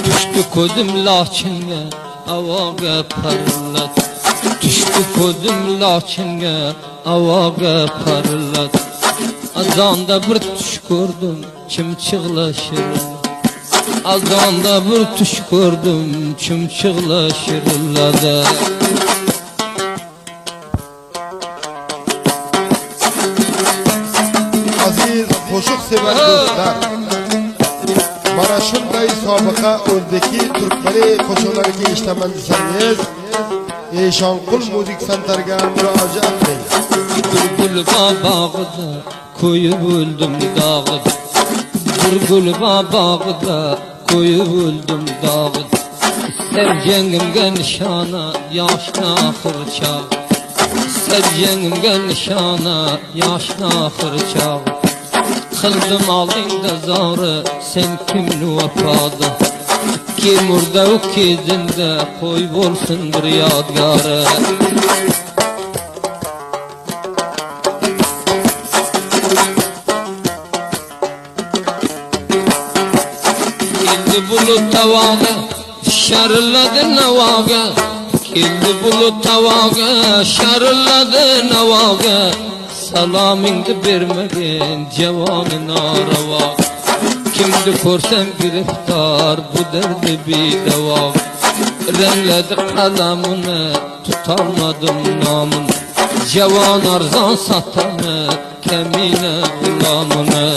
Düştü ko'zim lochinga havoga parlat. Düştü ko'zim lochinga havoga parlat. Azonda bir tush ko'rdim chimchiqlashir. Azonda bir tush ko'rdim chimchiqlashirladi. Aziz qo'shiq sevar do'stlar, mana shunday sobiqa o'zdagi turkmani qo'shiqlariga eshitaman desangiz, Eshonqul Muzik Center'ga murojaat qiling. Gül bağda koyup öldüm dağda. Bir gül bağda koyup öldüm dağda. Sevcenimge nişana yaşna ahır çağ. Sevcenimge nişana yaşna ahır çağ. Kıldım aldığında zarı sen kimni vafadı. Ki murda o kezinde koy bolsun bir yadgarı. Bulut tavaga şarladı navaga. Keldi bulut tavaga şarladı navaga. Salamingni bermagin javonin arava. Kimni ko'rsam giriftar bu derdi bedavo. Rengledi qalamini tutolmadim nomin. Javon arzon sotami kamina g'ulomini.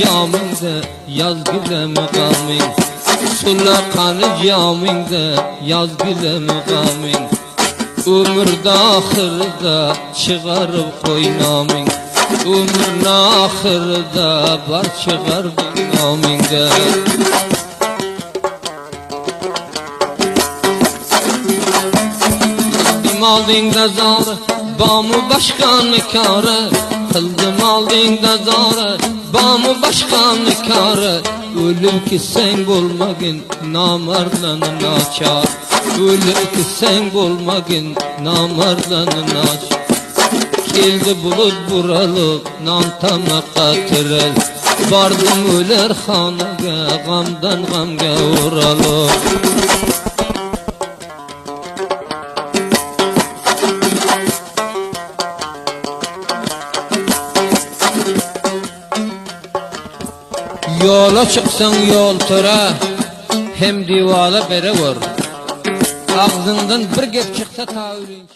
Camingda yazgila maqaming. Sulaqani camingda yazgila maqaming. Umrda oxirida chiqarib qo'y noming. Umrni oxirida bar chiqarding nomingga. Aldingda zora bamu boshqani kori. Qildim aldingda zora bamu boshqani kori. O'lib ketsang bo'lmagin nomardlarni nachor. O'lib ketsang bo'lmagin nomardlarni nachor. Keldi bulut buralib non tamoqqa tiril. Bordim o'lar xonaga g'amdan g'amga o'ralib. Yola çıksan yol tura, hem divala bere vur. Ağzından bir gep çıksa ta ölünce.